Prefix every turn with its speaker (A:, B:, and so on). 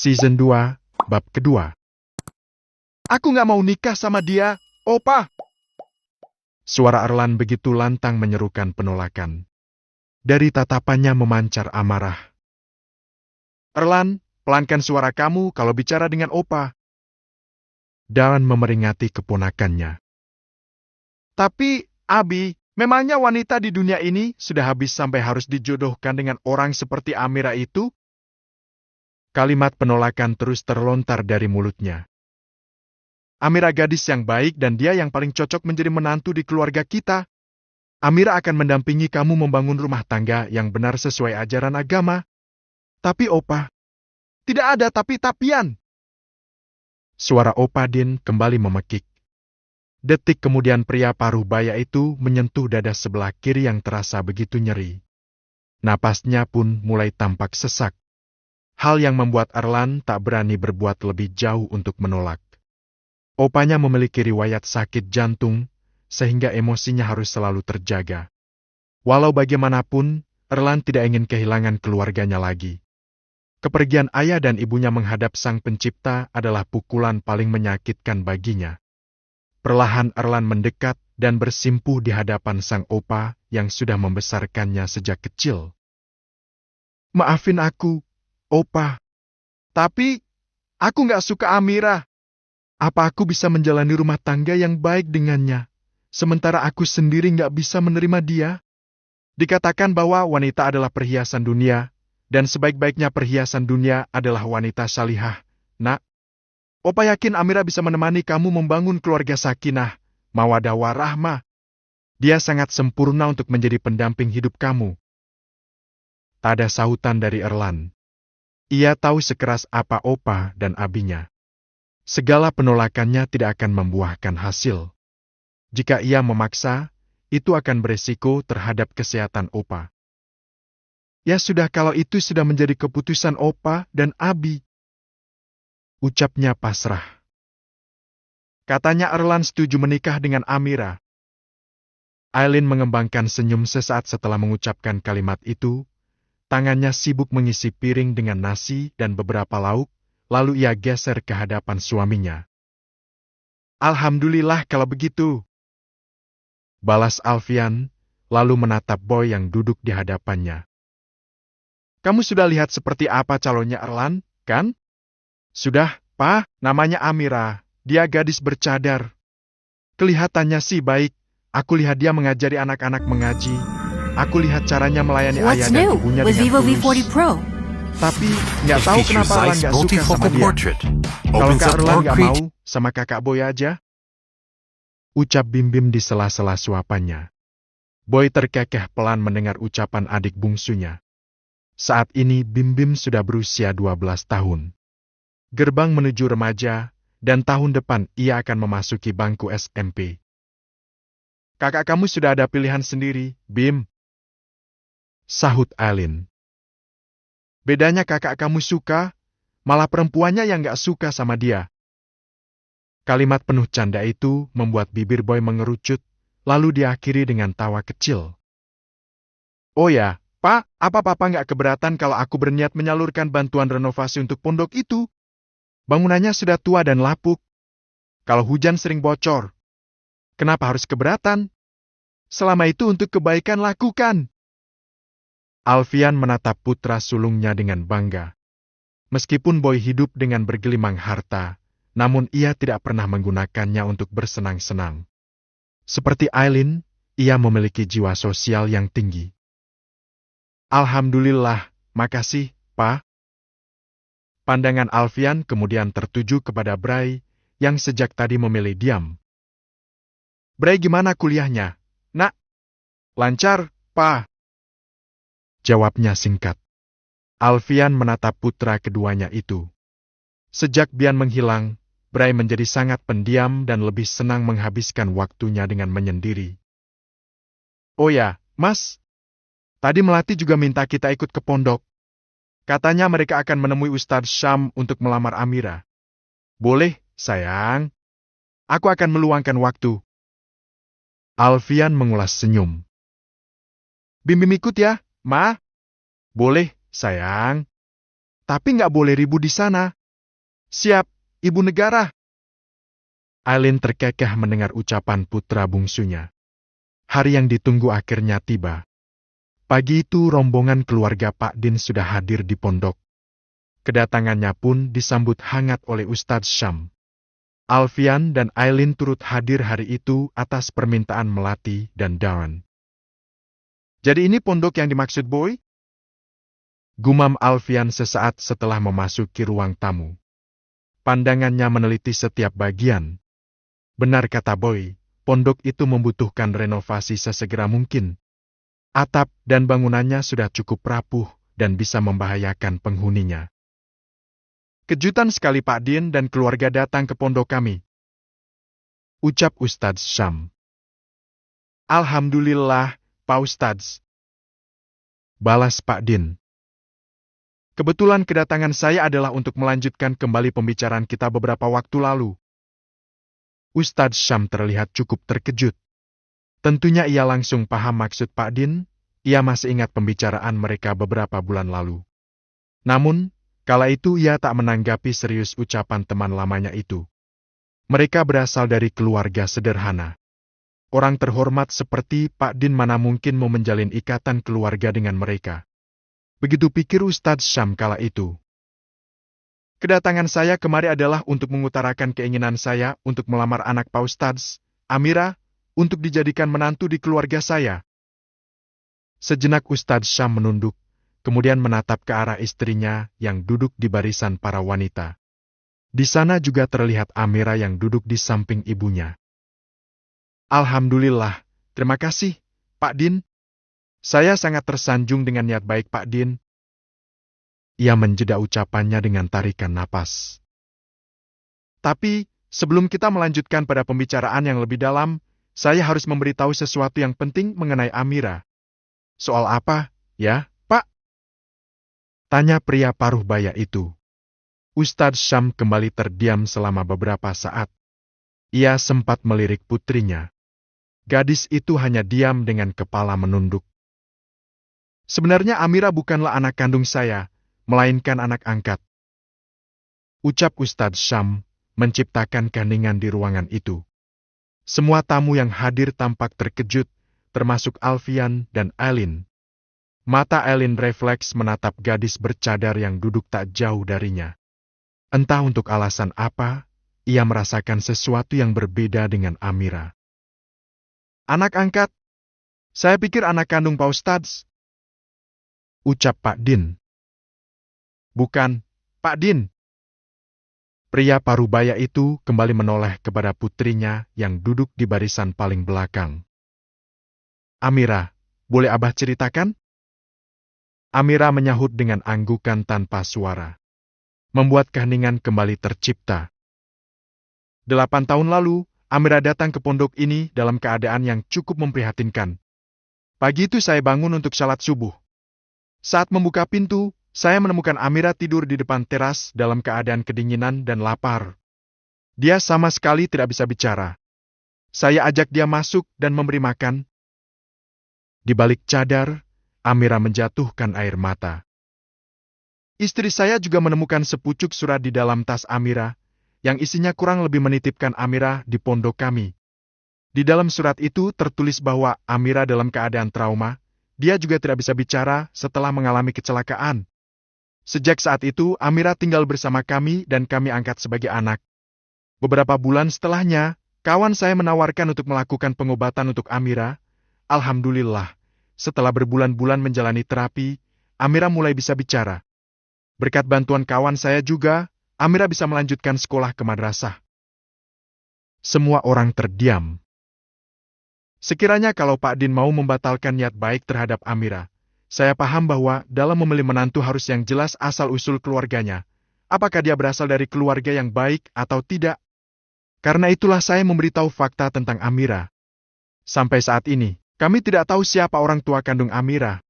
A: Season 2, Bab kedua.
B: Aku nggak mau nikah sama dia, Opa.
A: Suara Erlan begitu lantang menyerukan penolakan. Dari tatapannya memancar amarah.
B: Erlan, pelankan suara kamu kalau bicara dengan Opa.
A: Dan memeringati keponakannya.
B: Tapi, Abi, memangnya wanita di dunia ini sudah habis sampai harus dijodohkan dengan orang seperti Amira itu?
A: Kalimat penolakan terus terlontar dari mulutnya.
B: Amira gadis yang baik dan dia yang paling cocok menjadi menantu di keluarga kita. Amira akan mendampingi kamu membangun rumah tangga yang benar sesuai ajaran agama. Tapi Opa, tidak ada tapi-tapian.
A: Suara Opa Din kembali memekik. Detik kemudian pria paruh baya itu menyentuh dada sebelah kiri yang terasa begitu nyeri. Napasnya pun mulai tampak sesak. Hal yang membuat Erlan tak berani berbuat lebih jauh untuk menolak. Opanya memiliki riwayat sakit jantung, sehingga emosinya harus selalu terjaga. Walau bagaimanapun, Erlan tidak ingin kehilangan keluarganya lagi. Kepergian ayah dan ibunya menghadap Sang Pencipta adalah pukulan paling menyakitkan baginya. Perlahan Erlan mendekat dan bersimpuh di hadapan sang opa yang sudah membesarkannya sejak kecil.
B: Maafin aku, Opa. Tapi, aku nggak suka Amira. Apa aku bisa menjalani rumah tangga yang baik dengannya, sementara aku sendiri nggak bisa menerima dia? Dikatakan bahwa wanita adalah perhiasan dunia, dan sebaik-baiknya perhiasan dunia adalah wanita salihah. Nak, Opa yakin Amira bisa menemani kamu membangun keluarga sakinah, mawaddah warahmah. Dia sangat sempurna untuk menjadi pendamping hidup kamu.
A: Tak ada sahutan dari Erlan. Ia tahu sekeras apa Opa dan abinya. Segala penolakannya tidak akan membuahkan hasil. Jika ia memaksa, itu akan beresiko terhadap kesehatan Opa.
B: Ya sudah kalau itu sudah menjadi keputusan Opa dan Abi.
A: Ucapnya pasrah.
B: Katanya Erlan setuju menikah dengan Amira.
A: Aileen mengembangkan senyum sesaat setelah mengucapkan kalimat itu. Tangannya sibuk mengisi piring dengan nasi dan beberapa lauk, lalu ia geser ke hadapan suaminya.
B: Alhamdulillah kalau begitu.
A: Balas Alfian, lalu menatap Boy yang duduk di hadapannya.
B: Kamu sudah lihat seperti apa calonnya Erlan, kan?
A: Sudah,
B: Pa, namanya Amira. Dia gadis bercadar. Kelihatannya sih baik. Aku lihat dia mengajari anak-anak mengaji. Aku lihat caranya melayani ayah dan ibunya dengan tulus. Tapi, nggak tahu kenapa Erlan nggak suka sama dia. Kalau Kak Erlan nggak mau, sama kakak Boy aja.
A: Ucap Bim Bim di sela-sela suapannya. Boy terkekeh pelan mendengar ucapan adik bungsunya. Saat ini Bim Bim sudah berusia 12 tahun. Gerbang menuju remaja, dan tahun depan ia akan memasuki bangku SMP.
B: Kakak kamu sudah ada pilihan sendiri, Bim.
A: Sahut Aileen.
B: Bedanya kakak kamu suka, malah perempuannya yang nggak suka sama dia.
A: Kalimat penuh canda itu membuat bibir Boy mengerucut, lalu diakhiri dengan tawa kecil.
B: Oh ya, Pak, apa Papa nggak keberatan kalau aku berniat menyalurkan bantuan renovasi untuk pondok itu? Bangunannya sudah tua dan lapuk. Kalau hujan sering bocor. Kenapa harus keberatan? Selama itu untuk kebaikan lakukan.
A: Alfian menatap putra sulungnya dengan bangga. Meskipun Boy hidup dengan bergelimang harta, namun ia tidak pernah menggunakannya untuk bersenang-senang. Seperti Aileen, ia memiliki jiwa sosial yang tinggi.
B: Alhamdulillah, makasih, Pa.
A: Pandangan Alfian kemudian tertuju kepada Bray, yang sejak tadi memilih diam.
B: Bray gimana kuliahnya, Nak? Lancar, Pa.
A: Jawabnya singkat. Alfian menatap putra keduanya itu. Sejak Bian menghilang, Bray menjadi sangat pendiam dan lebih senang menghabiskan waktunya dengan menyendiri.
B: Oh ya, Mas. Tadi Melati juga minta kita ikut ke pondok. Katanya mereka akan menemui Ustadz Syam untuk melamar Amira. Boleh, sayang. Aku akan meluangkan waktu.
A: Alfian mengulas senyum.
B: Bim Bim ikut ya, Ma? Boleh, sayang. tapi nggak boleh ribut di sana. Siap, Ibu Negara.
A: Aileen terkekeh mendengar ucapan putra bungsunya. Hari yang ditunggu akhirnya tiba. Pagi itu rombongan keluarga Pak Din sudah hadir di pondok. Kedatangannya pun disambut hangat oleh Ustadz Syam. Alfian dan Aileen turut hadir hari itu atas permintaan Melati dan Darren.
B: Jadi ini pondok yang dimaksud Boy?
A: Gumam Alfian sesaat setelah memasuki ruang tamu. Pandangannya meneliti setiap bagian. Benar kata Boy, pondok itu membutuhkan renovasi sesegera mungkin. Atap dan bangunannya sudah cukup rapuh dan bisa membahayakan penghuninya.
B: Kejutan sekali Pak Din dan keluarga datang ke pondok kami,
A: ucap Ustadz Syam.
B: Alhamdulillah, Pak Ustadz,
A: balas Pak Din.
B: Kebetulan kedatangan saya adalah untuk melanjutkan kembali pembicaraan kita beberapa waktu lalu.
A: Ustadz Syam terlihat cukup terkejut. Tentunya ia langsung paham maksud Pak Din, ia masih ingat pembicaraan mereka beberapa bulan lalu. Namun, kala itu ia tak menanggapi serius ucapan teman lamanya itu. Mereka berasal dari keluarga sederhana. Orang terhormat seperti Pak Din mana mungkin mau menjalin ikatan keluarga dengan mereka. Begitu pikir Ustadz Syam kala itu.
B: Kedatangan saya kemari adalah untuk mengutarakan keinginan saya untuk melamar anak Pak Ustadz, Amira, untuk dijadikan menantu di keluarga saya.
A: Sejenak Ustadz Syam menunduk, kemudian menatap ke arah istrinya yang duduk di barisan para wanita. Di sana juga terlihat Amira yang duduk di samping ibunya.
B: Alhamdulillah, terima kasih, Pak Din. Saya sangat tersanjung dengan niat baik Pak Din.
A: Ia menjeda ucapannya dengan tarikan napas.
B: Tapi, sebelum kita melanjutkan pada pembicaraan yang lebih dalam, saya harus memberitahu sesuatu yang penting mengenai Amira.
A: Soal apa, ya, Pak? Tanya pria paruh baya itu. Ustadz Syam kembali terdiam selama beberapa saat. Ia sempat melirik putrinya. Gadis itu hanya diam dengan kepala menunduk.
B: Sebenarnya Amira bukanlah anak kandung saya, melainkan anak angkat,
A: ucap Ustadz Syam, menciptakan keheningan di ruangan itu. Semua tamu yang hadir tampak terkejut, termasuk Alfian dan Aileen. Mata Aileen refleks menatap gadis bercadar yang duduk tak jauh darinya. Entah untuk alasan apa, ia merasakan sesuatu yang berbeda dengan Amira.
B: Anak angkat? Saya pikir anak kandung Pak Ustadz,
A: ucap Pak Din.
B: Bukan, Pak Din.
A: Pria parubaya itu kembali menoleh kepada putrinya yang duduk di barisan paling belakang.
B: Amira, boleh Abah ceritakan?
A: Amira menyahut dengan anggukan tanpa suara. Membuat keheningan kembali tercipta.
B: 8 tahun lalu, Amira datang ke pondok ini dalam keadaan yang cukup memprihatinkan. Pagi itu saya bangun untuk salat subuh. Saat membuka pintu, saya menemukan Amira tidur di depan teras dalam keadaan kedinginan dan lapar. Dia sama sekali tidak bisa bicara. Saya ajak dia masuk dan memberi makan.
A: Di balik cadar, Amira menjatuhkan air mata.
B: Istri saya juga menemukan sepucuk surat di dalam tas Amira, yang isinya kurang lebih menitipkan Amira di pondok kami. Di dalam surat itu tertulis bahwa Amira dalam keadaan trauma, dia juga tidak bisa bicara setelah mengalami kecelakaan. Sejak saat itu, Amira tinggal bersama kami dan kami angkat sebagai anak. Beberapa bulan setelahnya, kawan saya menawarkan untuk melakukan pengobatan untuk Amira. Alhamdulillah, setelah berbulan-bulan menjalani terapi, Amira mulai bisa bicara. Berkat bantuan kawan saya juga, Amira bisa melanjutkan sekolah ke madrasah.
A: Semua orang terdiam.
B: Sekiranya kalau Pak Din mau membatalkan niat baik terhadap Amira, saya paham bahwa dalam memilih menantu harus yang jelas asal-usul keluarganya. Apakah dia berasal dari keluarga yang baik atau tidak? Karena itulah saya memberitahu fakta tentang Amira. Sampai saat ini, kami tidak tahu siapa orang tua kandung Amira.